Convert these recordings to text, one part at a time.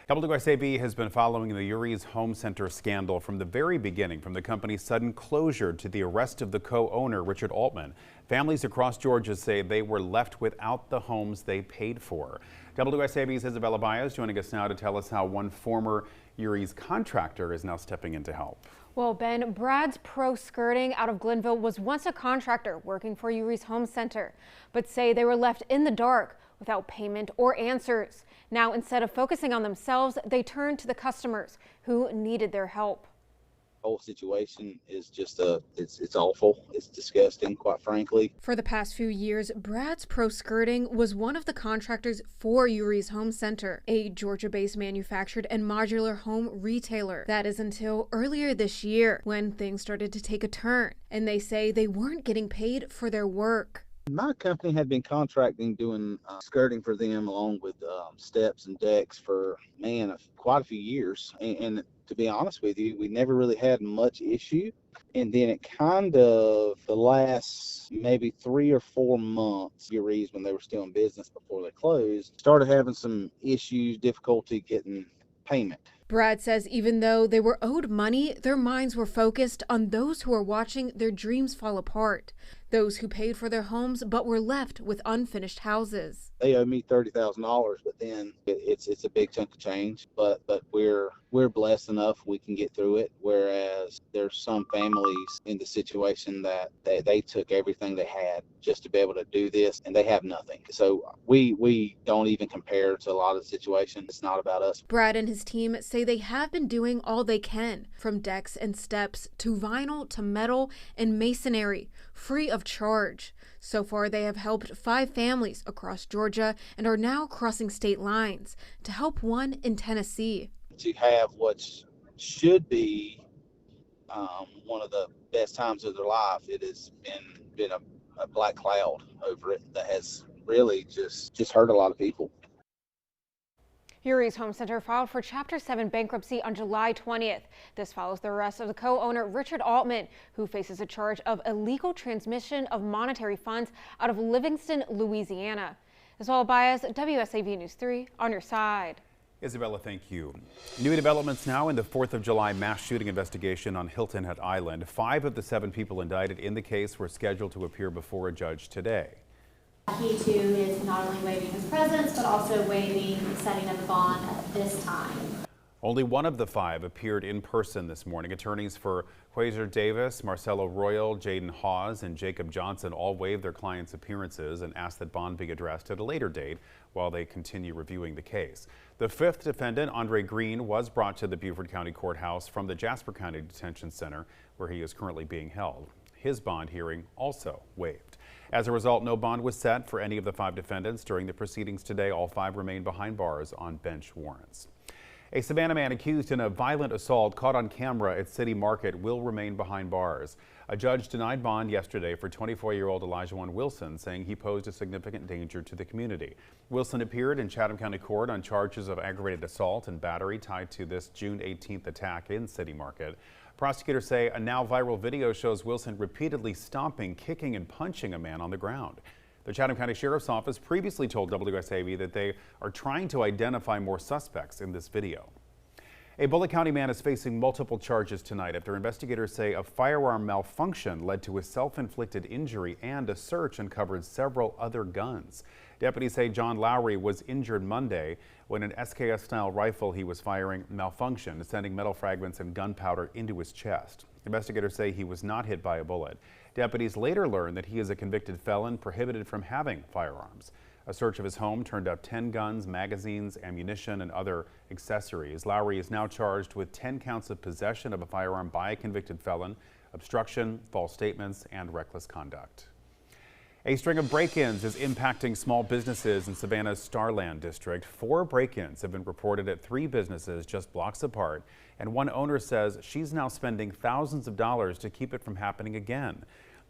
WSAV has been following the Yurezz Home Center scandal from the very beginning, from the company's sudden closure to the arrest of the co-owner, Richard Altman. Families across Georgia say they were left without the homes they paid for. WSAV's Isabella Baez joining us now to tell us how one former Yurezz contractor is now stepping in to help. Well, Ben, Brad's Pro Skirting out of Glenville was once a contractor working for Yurezz Home Center, but say they were left in the dark without payment or answers. Now, instead of focusing on themselves, they turned to the customers who needed their help. The whole situation is just it's awful. It's disgusting, quite frankly. For the past few years, Brad's Pro Skirting was one of the contractors for Yurezz Home Center, a Georgia-based manufactured and modular home retailer. That is until earlier this year when things started to take a turn, and they say they weren't getting paid for their work. My company had been contracting, doing skirting for them along with steps and decks for, quite a few years. And to be honest with you, we never really had much issue. And then it kind of, the last maybe 3 or 4 months, Yurezz, when they were still in business before they closed, started having some issues, difficulty getting payment. Brad says even though they were owed money, their minds were focused on those who are watching their dreams fall apart, those who paid for their homes but were left with unfinished houses. They owe me $30,000, but then it's a big chunk of change. But we're blessed enough we can get through it. Whereas there's some families in the situation that they took everything they had just to be able to do this, and they have nothing. So we don't even compare to a lot of the situations. It's not about us. Brad and his team say they have been doing all they can, from decks and steps to vinyl to metal and masonry, free of charge. So far, they have helped 5 families across Georgia and are now crossing state lines to help one in Tennessee. To have what should be one of the best times of their life, it has been a black cloud over it that has really just hurt a lot of people. Yurezz Home Center filed for Chapter 7 bankruptcy on July 20th. This follows the arrest of the co-owner Richard Altman, who faces a charge of illegal transmission of monetary funds out of Livingston, Louisiana. Isabella Baez, WSAV News 3, on your side. Isabella, thank you. New developments now in the 4th of July mass shooting investigation on Hilton Head Island. 5 of the 7 people indicted in the case were scheduled to appear before a judge today. He too is not only waiving his presence, but also waiving setting of the bond at this time. Only one of the 5 appeared in person this morning. Attorneys for Quasar Davis, Marcelo Royal, Jaden Hawes, and Jacob Johnson all waived their clients' appearances and asked that bond be addressed at a later date while they continue reviewing the case. The 5th defendant, Andre Green, was brought to the Beaufort County Courthouse from the Jasper County Detention Center, where he is currently being held. His bond hearing also waived. As a result, no bond was set for any of the 5 defendants during the proceedings today. All 5 remain behind bars on bench warrants. A Savannah man accused in a violent assault caught on camera at City Market will remain behind bars. A judge denied bond yesterday for 24-year-old Elijah Wilson, saying he posed a significant danger to the community. Wilson appeared in Chatham County Court on charges of aggravated assault and battery tied to this June 18th attack in City Market. Prosecutors say a now viral video shows Wilson repeatedly stomping, kicking, and punching a man on the ground. The Chatham County Sheriff's Office previously told WSAV that they are trying to identify more suspects in this video. A Bullitt County man is facing multiple charges tonight after investigators say a firearm malfunction led to a self-inflicted injury and a search uncovered several other guns. Deputies say John Lowry was injured Monday when an SKS-style rifle he was firing malfunctioned, sending metal fragments and gunpowder into his chest. Investigators say he was not hit by a bullet. Deputies later learned that he is a convicted felon prohibited from having firearms. A search of his home turned up 10 guns, magazines, ammunition, and other accessories. Lowry is now charged with 10 counts of possession of a firearm by a convicted felon, obstruction, false statements, and reckless conduct. A string of break-ins is impacting small businesses in Savannah's Starland district. 4 break-ins have been reported at 3 businesses just blocks apart, and one owner says she's now spending thousands of dollars to keep it from happening again.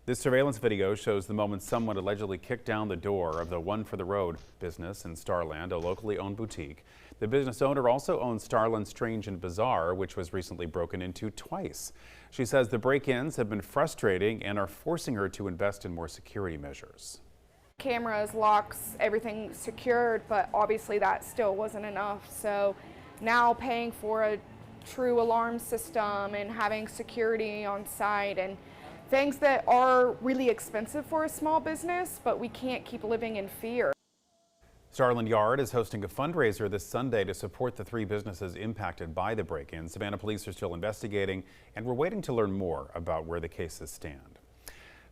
This surveillance video shows the moment someone allegedly kicked down the door of the One for the Road business in Starland, a locally owned boutique. The business owner also owns Starland Strange and Bizarre, which was recently broken into twice. She says the break-ins have been frustrating and are forcing her to invest in more security measures. Cameras, locks, everything secured, but obviously that still wasn't enough. So now paying for a true alarm system and having security on site and things that are really expensive for a small business, but we can't keep living in fear. Starland Yard is hosting a fundraiser this Sunday to support the 3 businesses impacted by the break-in. Savannah police are still investigating, and we're waiting to learn more about where the cases stand.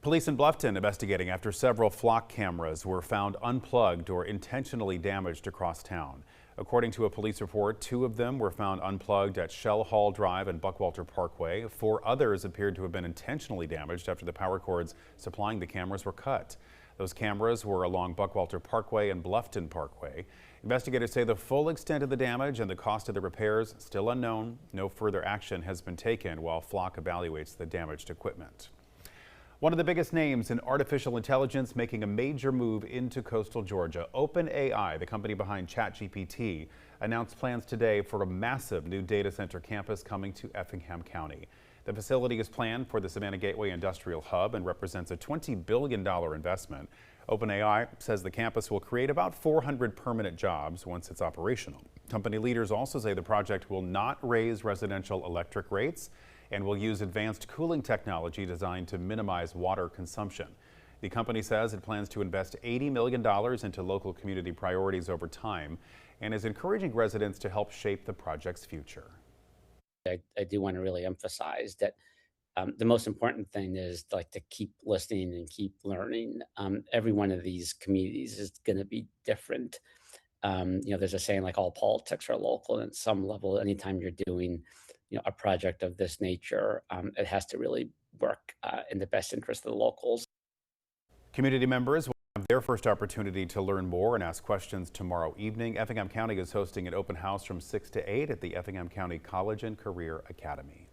Police in Bluffton investigating after several flock cameras were found unplugged or intentionally damaged across town. According to a police report, 2 of them were found unplugged at Shell Hall Drive and Buckwalter Parkway. 4 others appeared to have been intentionally damaged after the power cords supplying the cameras were cut. Those cameras were along Buckwalter Parkway and Bluffton Parkway. Investigators say the full extent of the damage and the cost of the repairs still unknown. No further action has been taken while Flock evaluates the damaged equipment. One of the biggest names in artificial intelligence making a major move into coastal Georgia. OpenAI, the company behind ChatGPT, announced plans today for a massive new data center campus coming to Effingham County. The facility is planned for the Savannah Gateway Industrial Hub and represents a $20 billion investment. OpenAI says the campus will create about 400 permanent jobs once it's operational. Company leaders also say the project will not raise residential electric rates and will use advanced cooling technology designed to minimize water consumption. The company says it plans to invest $80 million into local community priorities over time and is encouraging residents to help shape the project's future. I do want to really emphasize that the most important thing is to keep listening and keep learning. Every one of these communities is going to be different. There's a saying all politics are local, and at some level, anytime you're doing a project of this nature, it has to really work in the best interest of the locals. Community members will have their first opportunity to learn more and ask questions tomorrow evening. Effingham County is hosting an open house from 6 to 8 at the Effingham County College and Career Academy.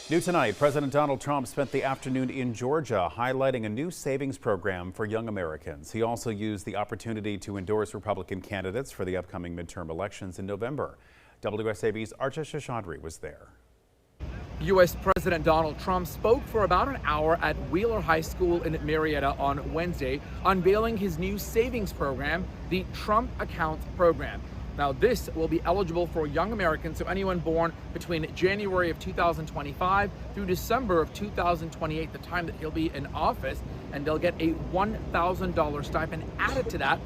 New tonight, President Donald Trump spent the afternoon in Georgia highlighting a new savings program for young Americans. He also used the opportunity to endorse Republican candidates for the upcoming midterm elections in November. WSAV's Archa Shashadri was there. U.S. President Donald Trump spoke for about an hour at Wheeler High School in Marietta on Wednesday, unveiling his new savings program, the Trump Account Program. Now, this will be eligible for young Americans, so anyone born between January of 2025 through December of 2028, the time that he'll be in office, and they'll get a $1,000 stipend added to that.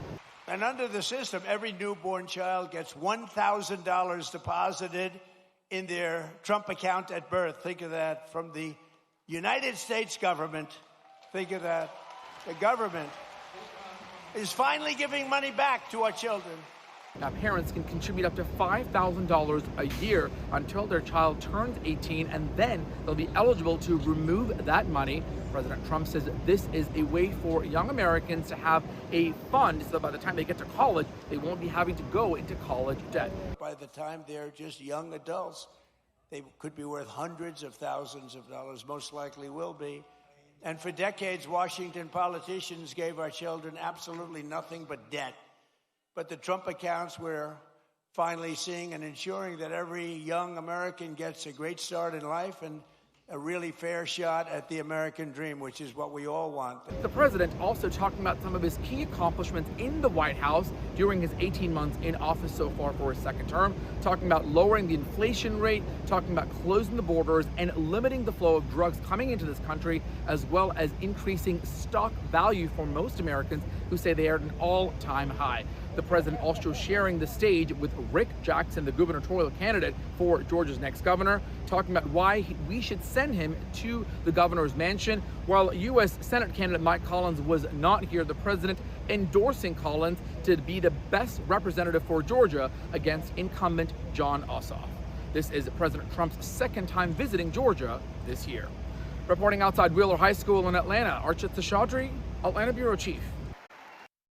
And under the system, every newborn child gets $1,000 deposited in their Trump account at birth. Think of that. From the United States government. Think of that. The government is finally giving money back to our children. Now, parents can contribute up to $5,000 a year until their child turns 18, and then they'll be eligible to remove that money. President Trump says this is a way for young Americans to have a fund so by the time they get to college, they won't be having to go into college debt. By the time they're just young adults, they could be worth hundreds of thousands of dollars, most likely will be. And for decades, Washington politicians gave our children absolutely nothing but debt. But the Trump accounts, we're finally seeing and ensuring that every young American gets a great start in life and a really fair shot at the American dream, which is what we all want. The president also talking about some of his key accomplishments in the White House during his 18 months in office so far for his second term, talking about lowering the inflation rate, talking about closing the borders and limiting the flow of drugs coming into this country, as well as increasing stock value for most Americans who say they are at an all-time high. The president also sharing the stage with Rick Jackson, the gubernatorial candidate for Georgia's next governor, talking about why we should send him to the governor's mansion. While U.S. Senate candidate Mike Collins was not here, the president endorsing Collins to be the best representative for Georgia against incumbent Jon Ossoff. This is President Trump's second time visiting Georgia this year. Reporting outside Wheeler High School in Atlanta, Archit Seshadri, Atlanta Bureau Chief.